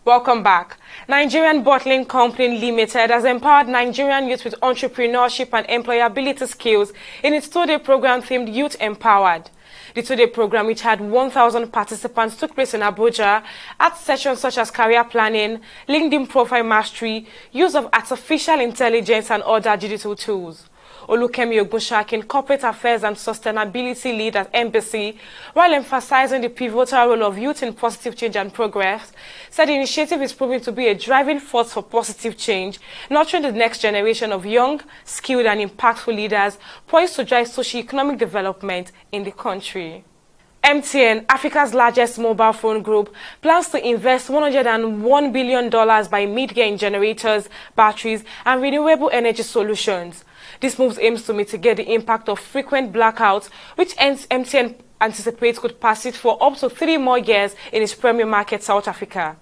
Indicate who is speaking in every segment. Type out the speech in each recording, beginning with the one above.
Speaker 1: Welcome back. Nigerian Bottling Company Limited has empowered Nigerian youth with entrepreneurship and employability skills in its two-day program themed Youth Empowered. The two-day program, which had 1,000 participants, took place in Abuja at sessions such as career planning, LinkedIn profile mastery, use of artificial intelligence and other digital tools. Olukemi Ogunshakin, Corporate Affairs and Sustainability Lead at Embassy, while emphasizing the pivotal role of youth in positive change and progress, said the initiative is proving to be a driving force for positive change, nurturing the next generation of young, skilled and impactful leaders poised to drive socio-economic development in the country. MTN, Africa's largest mobile phone group, plans to invest $101 billion by mid-year in generators, batteries, and renewable energy solutions. This move aims to mitigate the impact of frequent blackouts, which MTN anticipates could persist for up to 3 more years in its premier market, South Africa.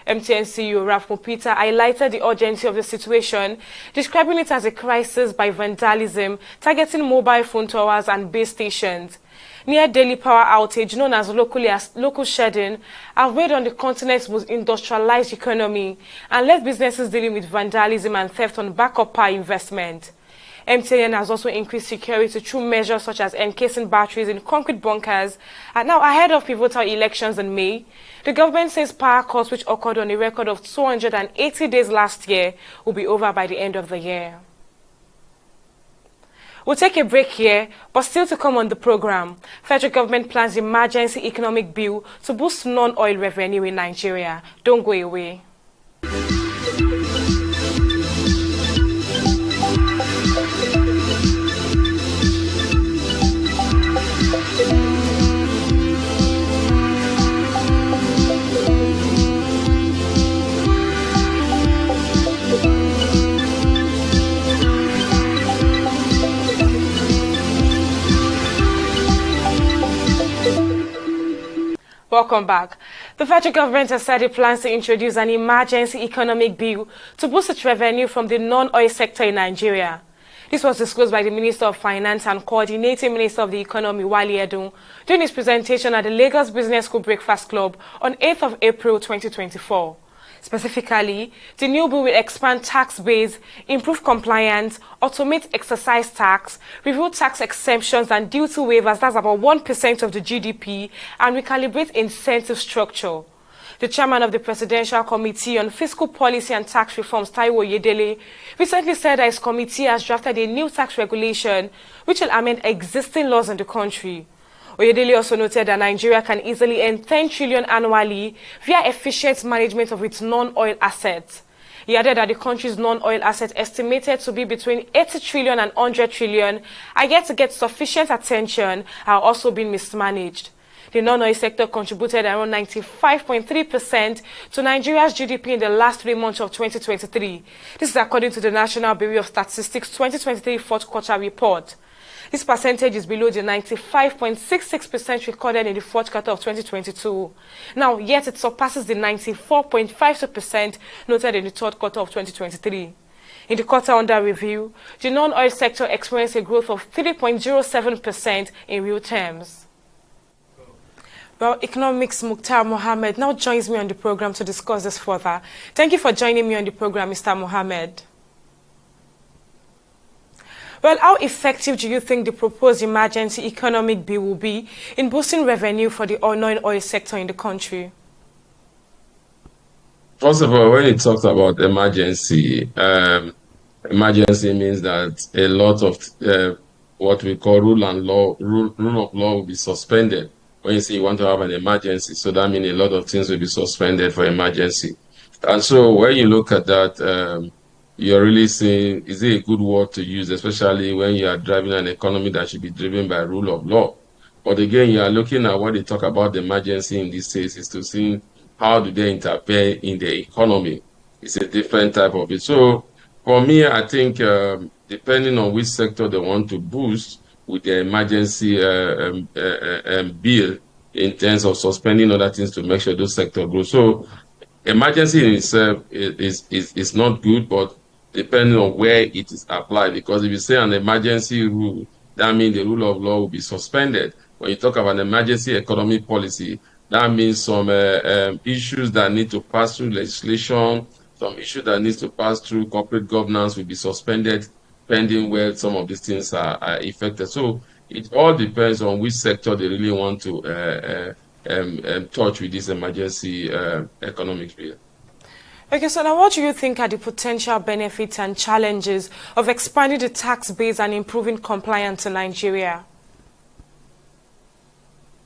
Speaker 1: MTN CEO Ralph Mopita highlighted the urgency of the situation, describing it as a crisis by vandalism targeting mobile phone towers and base stations. Near daily power outage, known as local shedding, have weighed on the continent's most industrialized economy and left businesses dealing with vandalism and theft on backup power investment. MTN has also increased security through measures such as encasing batteries in concrete bunkers. And now, ahead of pivotal elections in May, the government says power cuts, which occurred on a record of 280 days last year, will be over by the end of the year. We'll take a break here, but still to come on the program, federal government plans emergency economic bill to boost non-oil revenue in Nigeria. Don't go away. Welcome back. The federal government has said it plans to introduce an emergency economic bill to boost its revenue from the non-oil sector in Nigeria. This was disclosed by the Minister of Finance and Coordinating Minister of the Economy, Wale Edun, during his presentation at the Lagos Business School Breakfast Club on 8th of April 2024. Specifically, the new bill will expand tax base, improve compliance, automate exercise tax, review tax exemptions and duty waivers, that's about 1% of the GDP, and recalibrate incentive structure. The chairman of the Presidential Committee on Fiscal Policy and Tax Reforms, Taiwo Oyedele, recently said that his committee has drafted a new tax regulation which will amend existing laws in the country. Oyedele also noted that Nigeria can easily earn 10 trillion annually via efficient management of its non-oil assets. He added that the country's non-oil assets, estimated to be between 80 trillion and 100 trillion, are yet to get sufficient attention, are also being mismanaged. The non-oil sector contributed around 95.3% to Nigeria's GDP in the last 3 months of 2023. This is according to the National Bureau of Statistics 2023 fourth quarter report. This percentage is below the 95.66% recorded in the fourth quarter of 2022. Now, yet it surpasses the 94.52% noted in the third quarter of 2023. In the quarter under review, the non-oil sector experienced a growth of 3.07% in real terms. Well, Economics Mukhtar Mohammed now joins me on the program to discuss this further. Thank you for joining me on the program, Mr. Mohammed. Well, how effective do you think the proposed emergency economic bill will be in boosting revenue for the non-oil sector in the country?
Speaker 2: First of all, when it talks about emergency, emergency means that a lot of what we call rule of law will be suspended. When you say you want to have an emergency, so that means a lot of things will be suspended for emergency. And so when you look at that, you're really saying, is it a good word to use, especially when you are driving an economy that should be driven by rule of law? But again, you are looking at what they talk about the emergency in this case is to see how do they interfere in the economy. It's a different type of it. So for me, I think depending on which sector they want to boost with the emergency bill in terms of suspending other things to make sure those sectors grow. So emergency in itself is not good, but depending on where it is applied, because if you say an emergency rule, that means the rule of law will be suspended. When you talk about an emergency economic policy, That means some issues that need to pass through legislation, some issues that needs to pass through corporate governance will be suspended pending where some of these things are affected. So it all depends on which sector they really want to touch with this emergency economic bill.
Speaker 1: Okay, so now what do you think are the potential benefits and challenges of expanding the tax base and improving compliance in Nigeria?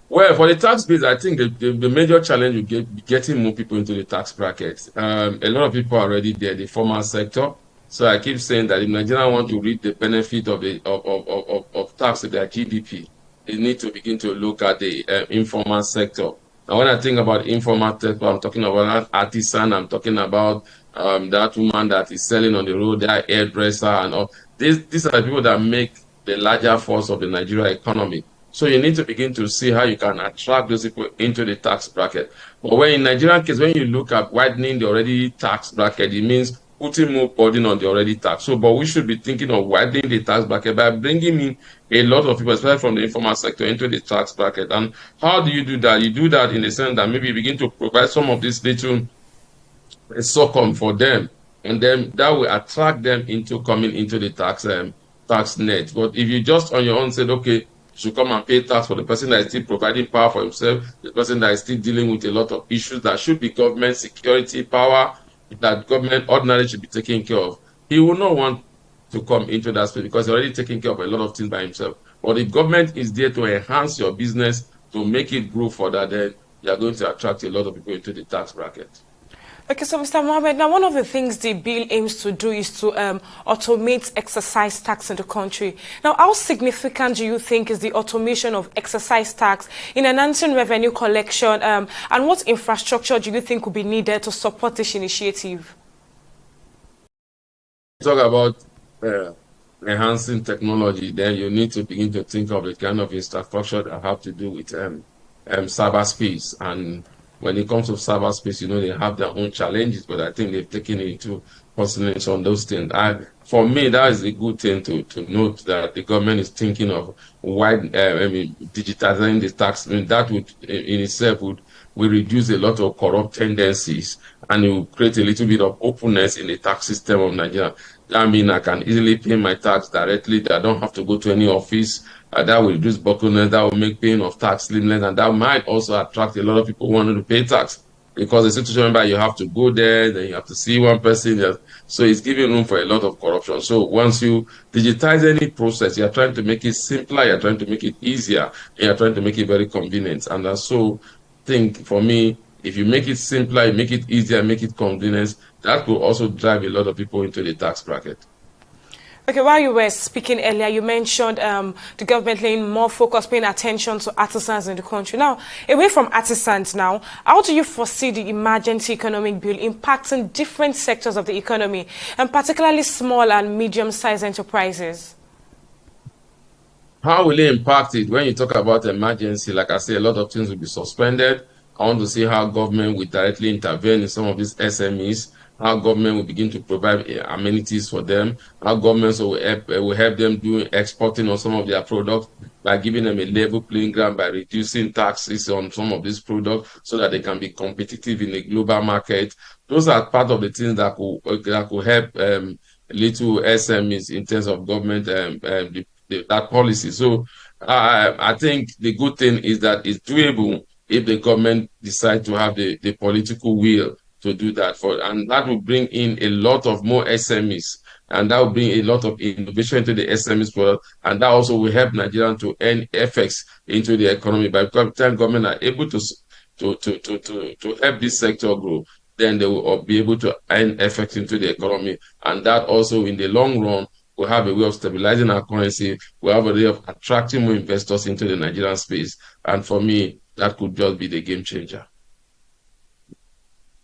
Speaker 2: Well, for the tax base, I think the major challenge will be getting more people into the tax bracket. A lot of people are already there, the formal sector. So I keep saying that if Nigerians want to reap the benefit of tax to their GDP, they need to begin to look at the informal sector. Now, when I think about informal sector, I'm talking about that artisan, I'm talking about that woman that is selling on the road, that hairdresser, and all. These are the people that make the larger force of the Nigeria economy. So you need to begin to see how you can attract those people into the tax bracket. But when in Nigerian case, when you look at widening the already tax bracket, it means putting more burden on the already tax. So, but we should be thinking of widening the tax bracket by bringing in a lot of people, especially from the informal sector, into the tax bracket. And how do you do that? You do that in the sense that maybe you begin to provide some of these little succum for them, and then that will attract them into coming into the tax net. But if you just on your own said, okay, you should come and pay tax for the person that is still providing power for himself, the person that is still dealing with a lot of issues that should be government security power, that government ordinarily should be taking care of, he will not want to come into that space because he's already taking care of a lot of things by himself. But if government is there to enhance your business, to make it grow further, then you are going to attract a lot of people into the tax bracket.
Speaker 1: Okay, so Mr. Mohammed, now one of the things the bill aims to do is to automate excise tax in the country. Now, how significant do you think is the automation of excise tax in enhancing revenue collection, and what infrastructure do you think will be needed to support this initiative?
Speaker 2: Talk about enhancing technology, then you need to begin to think of the kind of infrastructure that have to do with cyberspace. And when it comes to cyberspace, they have their own challenges, but I think they've taken into consideration on those things. And for me, that is a good thing to note that the government is thinking of digitizing the tax. I mean, that would, in itself, will reduce a lot of corrupt tendencies, and it will create a little bit of openness in the tax system of Nigeria. I mean, I can easily pay my tax directly. I don't have to go to any office. That will reduce bottlenecks. That will make paying of tax seamless, and that might also attract a lot of people who want to pay tax, because the situation whereby you have to go there, then you have to see one person. So it's giving room for a lot of corruption. So once you digitize any process, you're trying to make it simpler, you're trying to make it easier, and you're trying to make it very convenient. And so I think for me, if you make it simpler, you make it easier, make it convenient, that will also drive a lot of people into the tax bracket.
Speaker 1: Okay, while you were speaking earlier, you mentioned the government laying more focus, paying attention to artisans in the country. Now, away from artisans now, how do you foresee the emergency economic bill impacting different sectors of the economy, and particularly small and medium-sized enterprises?
Speaker 2: How will it impact it? When you talk about emergency, like I say, a lot of things will be suspended. I want to see how government will directly intervene in some of these SMEs, how government will begin to provide amenities for them, how governments will help them do exporting on some of their products by giving them a level playing ground, by reducing taxes on some of these products so that they can be competitive in the global market. Those are part of the things that could help little SMEs in terms of government that policy. So I think the good thing is that it's doable if the government decide to have the political will to do that, and that will bring in a lot of more SMEs, and that will bring a lot of innovation into the SMEs product, and that also will help Nigerians to earn effects into the economy. By the time government are able to help this sector grow, then they will be able to earn effects into the economy, and that also in the long run will have a way of stabilizing our currency. We'll have a way of attracting more investors into the Nigerian space, and for me, that could just be the game changer.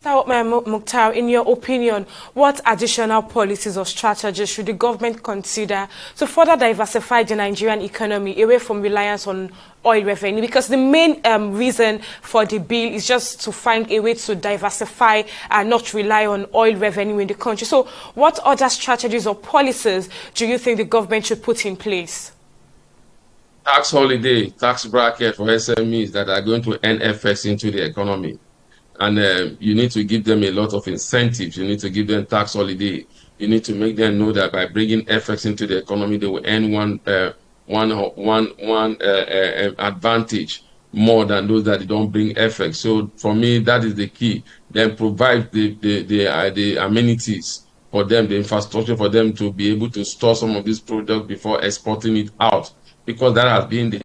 Speaker 1: Now, Mukhtar, in your opinion, what additional policies or strategies should the government consider to further diversify the Nigerian economy away from reliance on oil revenue? Because the main reason for the bill is just to find a way to diversify and not rely on oil revenue in the country. So what other strategies or policies do you think the government should put in place?
Speaker 2: tax holiday, tax bracket for SMEs that are going to earn FX into the economy. And you need to give them a lot of incentives. You need to give them tax holiday. You need to make them know that by bringing FX into the economy, they will earn one advantage more than those that don't bring FX. So for me, that is the key. Then provide the amenities for them, the infrastructure for them to be able to store some of these products before exporting it out, because that has been the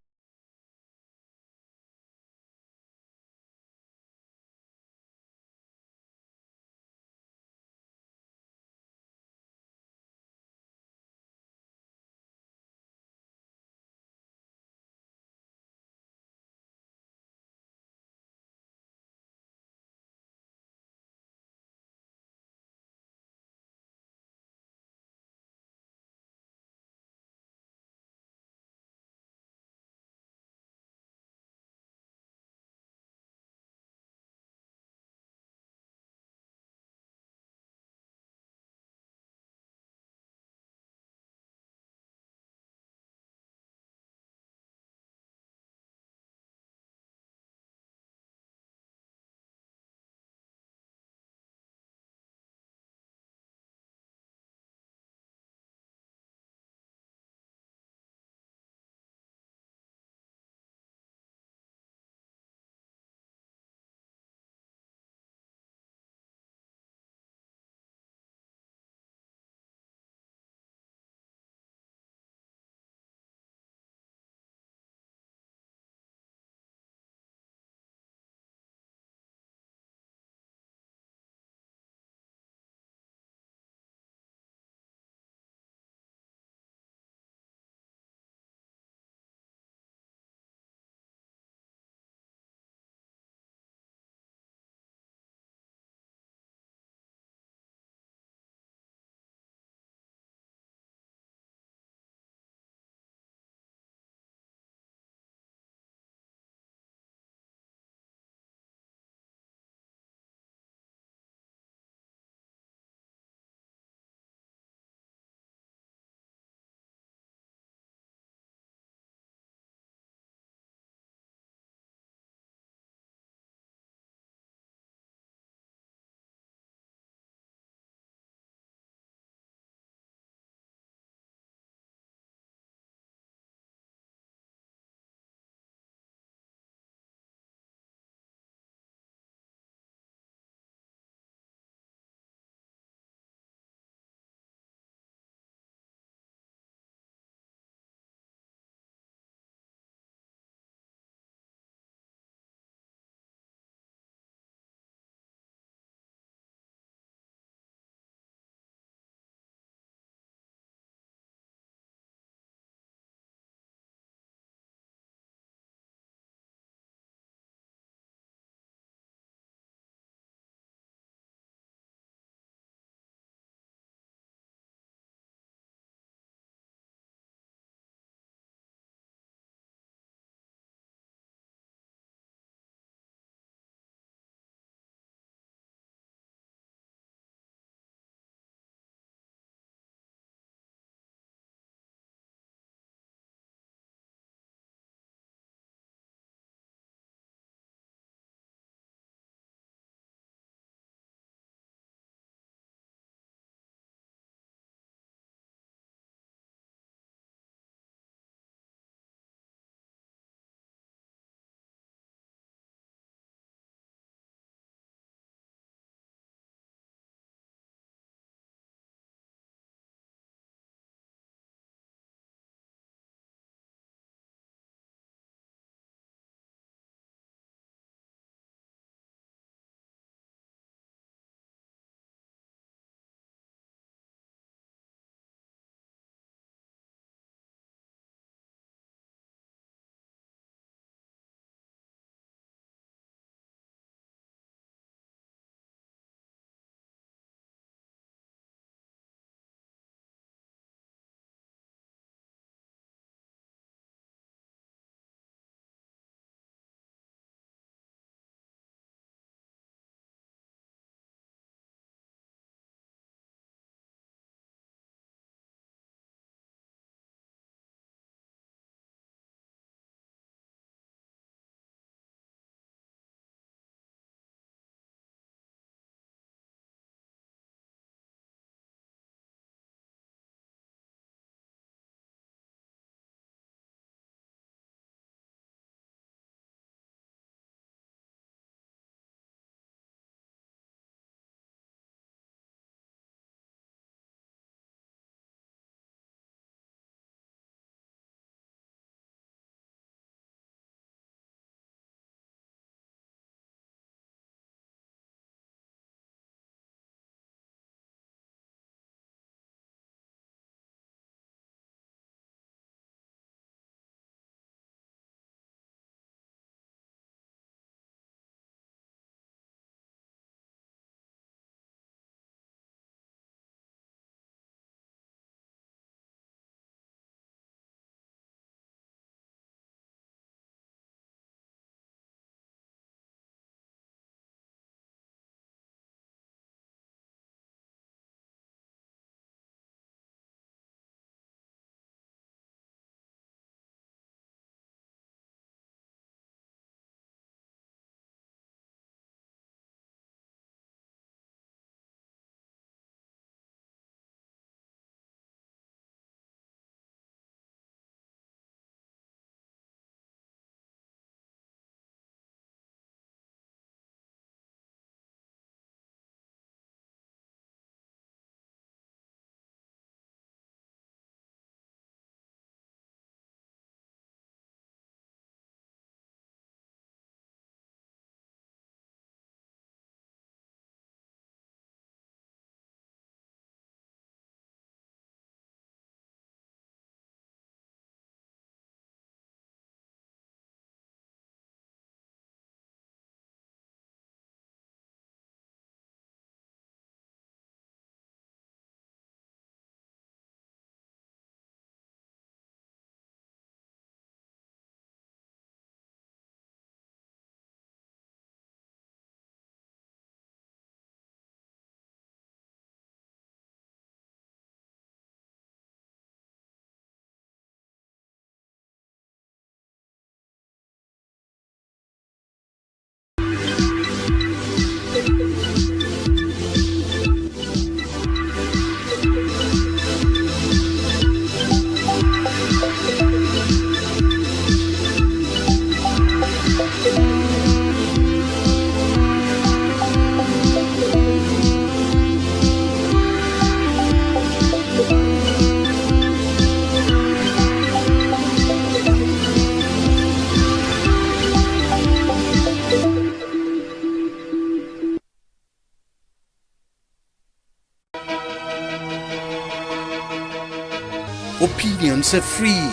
Speaker 3: Opinions are free,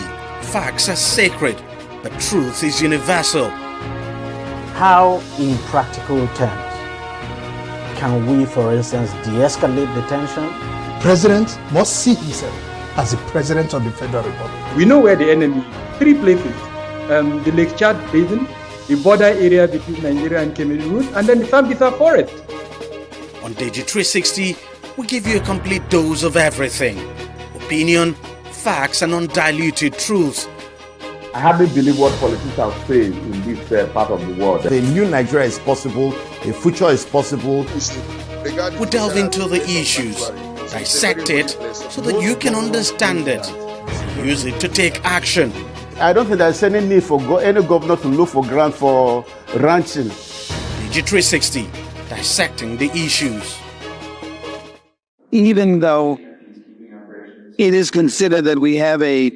Speaker 3: facts are sacred, but truth is universal.
Speaker 4: How, in practical terms, can we, for instance, de-escalate the tension?
Speaker 5: President must see himself as the President of the Federal Republic.
Speaker 6: We know where the enemy is. 3 places. The Lake Chad Basin, the border area between Nigeria and Cameroon, and then the Sambisa Forest.
Speaker 3: On TV360, we give you a complete dose of everything. Opinion, facts, and undiluted truth.
Speaker 7: I hardly believe what politicians say in this part of the world.
Speaker 5: A new Nigeria is possible, a future is possible.
Speaker 3: We delve into the issues, dissect it so that you can understand it, use it to take action.
Speaker 7: I don't think there's any need for any governor to look for grant for ranching.
Speaker 3: TV360, dissecting the issues.
Speaker 8: Even though it is considered that we have a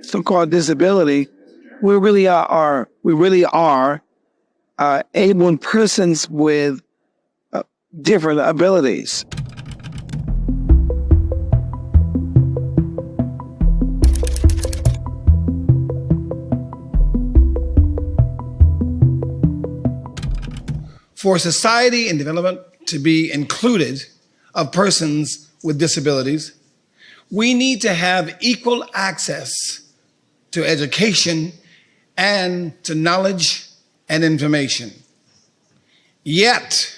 Speaker 8: so-called disability, we really are able persons with different abilities.
Speaker 9: For society and development to be included of persons with disabilities, we need to have equal access to education and to knowledge and information. Yet,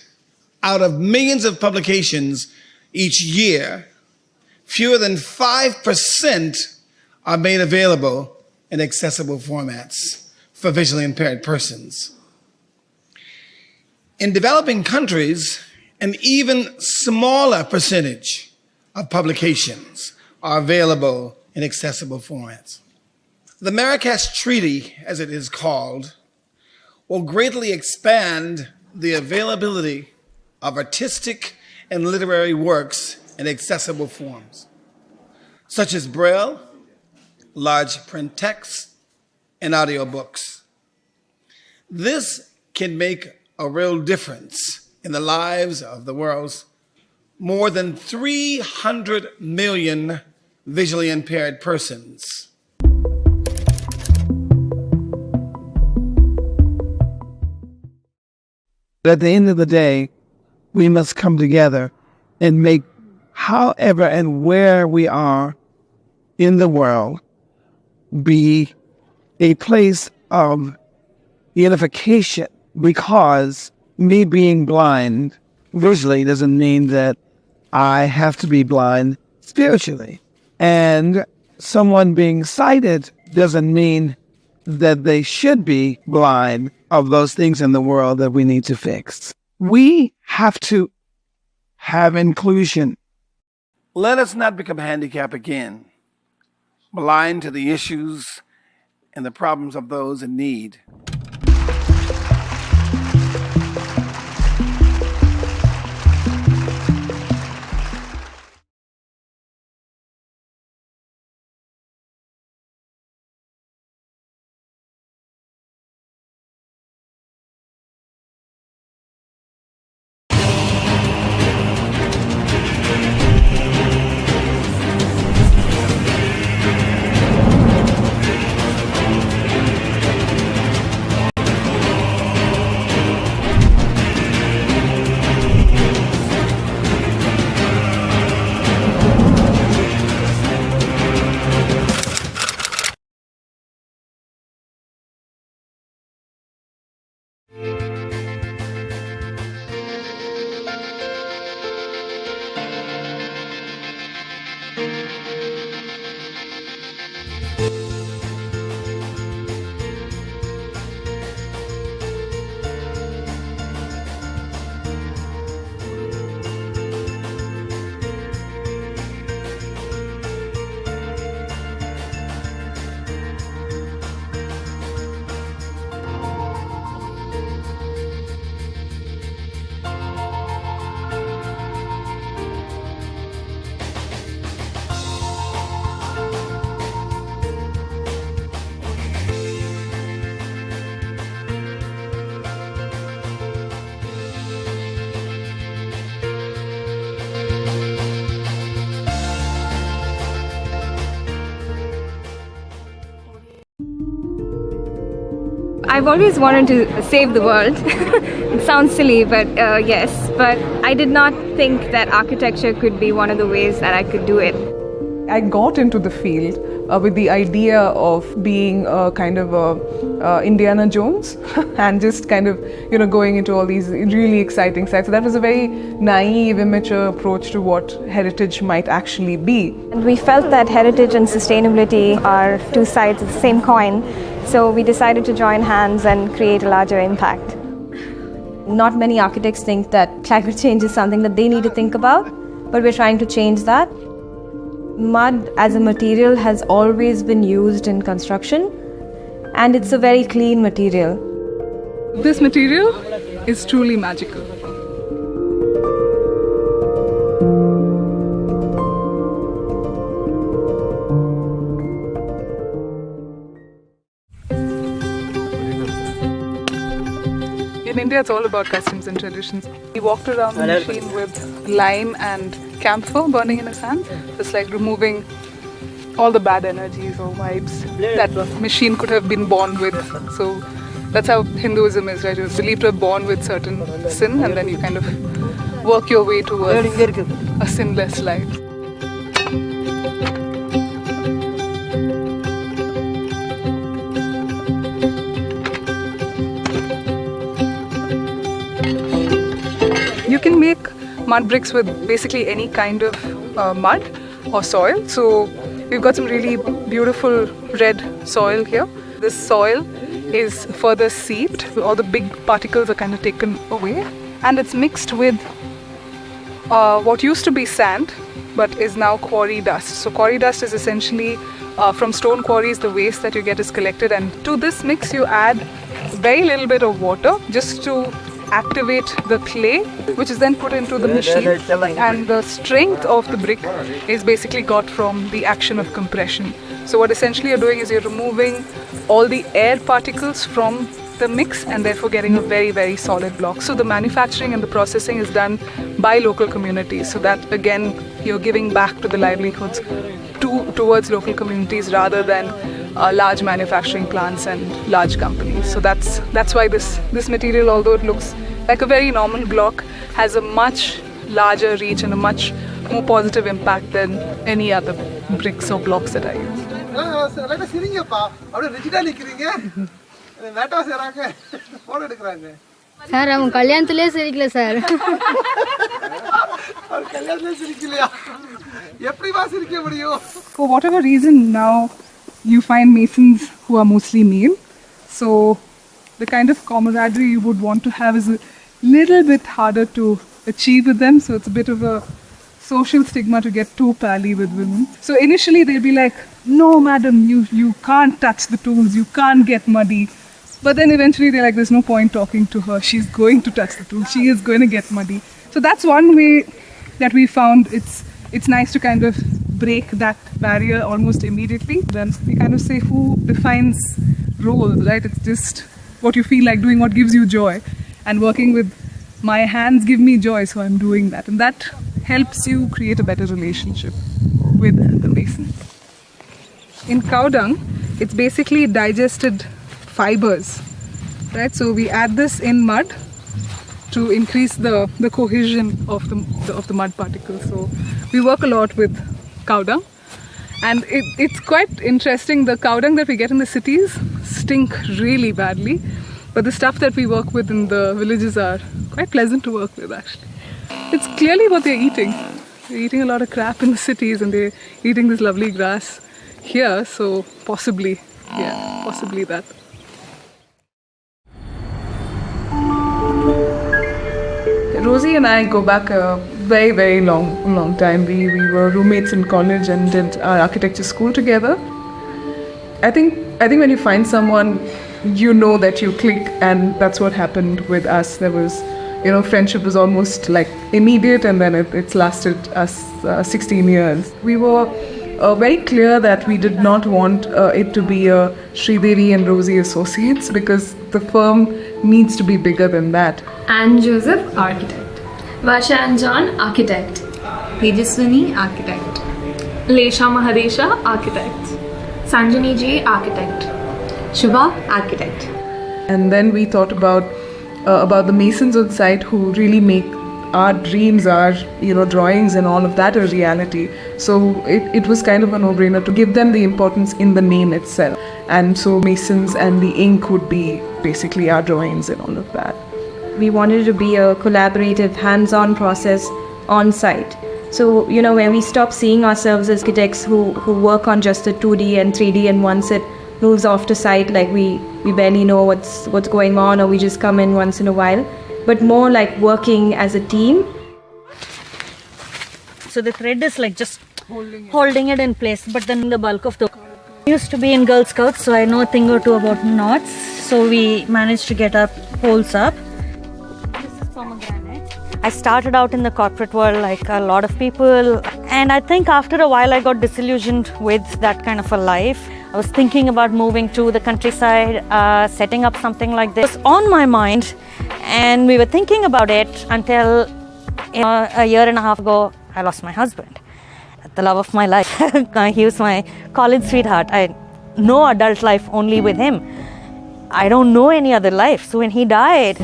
Speaker 9: out of millions of publications each year, fewer than 5% are made available in accessible formats for visually impaired persons. In developing countries, an even smaller percentage of publications are available in accessible formats. The Marrakesh Treaty, as it is called, will greatly expand the availability of artistic and literary works in accessible forms, such as Braille, large print text, and audiobooks. This can make a real difference in the lives of the world's more than 300 million visually impaired persons.
Speaker 8: At the end of the day, we must come together and make however and where we are in the world be a place of unification, because me being blind visually doesn't mean that I have to be blind spiritually. And someone being sighted doesn't mean that they should be blind of those things in the world that we need to fix. We have to have inclusion.
Speaker 9: Let us not become handicapped again, blind to the issues and the problems of those in need.
Speaker 10: I've always wanted to save the world. It sounds silly, but yes. But I did not think that architecture could be one of the ways that I could do it.
Speaker 11: I got into the field with the idea of being a kind of a Indiana Jones and just kind of, going into all these really exciting sites. So that was a very naive, immature approach to what heritage might actually be.
Speaker 10: And we felt that heritage and sustainability are two sides of the same coin. So we decided to join hands and create a larger impact. Not many architects think that climate change is something that they need to think about, but we're trying to change that. Mud as a material has always been used in construction, and it's a very clean material.
Speaker 11: This material is truly magical. In India, it's all about customs and traditions. We walked around the machine with lime and camphor burning in his hand. It's like removing all the bad energies or vibes that the machine could have been born with. So that's how Hinduism is, right? You're believed to have born with certain sin, and then you kind of work your way towards a sinless life. You can make mud bricks with basically any kind of mud or soil. So we've got some really beautiful red soil here. This soil is further seeped. All the big particles are kind of taken away, and it's mixed with what used to be sand but is now quarry dust. So quarry dust is essentially from stone quarries, the waste that you get is collected, and to this mix you add very little bit of water just to activate the clay, which is then put into the machine, and the strength of the brick is basically got from the action of compression. So what essentially you're doing is you're removing all the air particles from the mix and therefore getting a very, very solid block. So the manufacturing and the processing is done by local communities, so that again you're giving back to the livelihoods towards local communities rather than large manufacturing plants and large companies. So that's why this material, although it looks like a very normal block, has a much larger reach and a much more positive impact than any other bricks or blocks that I use.
Speaker 12: Sir, I'm kalyanthile sirikla sir.
Speaker 11: For whatever reason, now you find masons who are mostly male. So the kind of camaraderie you would want to have is a little bit harder to achieve with them. So it's a bit of a social stigma to get too pally with women. So initially they'll be like, no madam, you can't touch the tools, you can't get muddy. But then eventually they're like, there's no point talking to her, she's going to touch the tools, she is going to get muddy. So that's one way that we found it's nice to kind of break that barrier almost immediately. Then we kind of say who defines roles, right? It's just what you feel like doing, what gives you joy. And working with my hands give me joy, so I'm doing that. And that helps you create a better relationship with the mason. In cow dung, it's basically digested fibers, right? So we add this in mud to increase the cohesion of the mud particles. So we work a lot with cow dung, and it's quite interesting. The cow dung that we get in the cities stink really badly, but the stuff that we work with in the villages are quite pleasant to work with actually. It's clearly what they're eating. They're eating a lot of crap in the cities and they're eating this lovely grass here, so possibly that. Rosie and I go back a very, very long time. We were roommates in college and did our architecture school together. I think when you find someone, you know that you click, and that's what happened with us. There was, friendship was almost like immediate, and then it's lasted us 16 years. We were very clear that we did not want it to be a Sridevi and Rosie Associates, because the firm needs to be bigger than that.
Speaker 13: Anne Joseph, architect. Vasha and John, architect. Tejaswini, architect. Lesha Mahadesha, architect. Sanjani J, architect. Shubha, architect.
Speaker 11: And then we thought about the masons on site who really make our dreams, our drawings and all of that a reality. So it was kind of a no-brainer to give them the importance in the name itself. And so masons and the ink would be basically our drawings and all of that.
Speaker 10: We wanted it to be a collaborative, hands-on process on site. So, when we stop seeing ourselves as architects who work on just the 2D and 3D, and once it moves off to site, like we barely know what's going on, or we just come in once in a while, but more like working as a team.
Speaker 14: So the thread is like just holding it in place, but then the bulk of the used to be in Girl Scouts, so I know a thing or two about knots. So we managed to get our poles up. I started out in the corporate world like a lot of people, and I think after a while I got disillusioned with that kind of a life. I was thinking about moving to the countryside, setting up something like this. It was on my mind, and we were thinking about it until a year and a half ago, I lost my husband, the love of my life. He was my college sweetheart. I know adult life only with him. I don't know any other life. So when he died,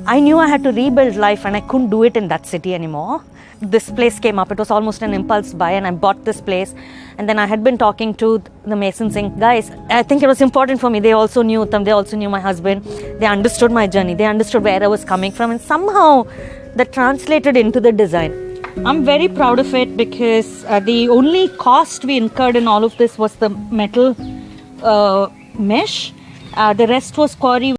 Speaker 14: I knew I had to rebuild life, and I couldn't do it in that city anymore. This place came up. It was almost an impulse buy, and I bought this place. And then I had been talking to the Masons Inc. guys. I think it was important for me. They also knew them. They also knew my husband. They understood my journey. They understood where I was coming from, and somehow that translated into the design. I'm very proud of it because the only cost we incurred in all of this was the metal mesh. The rest was quarry.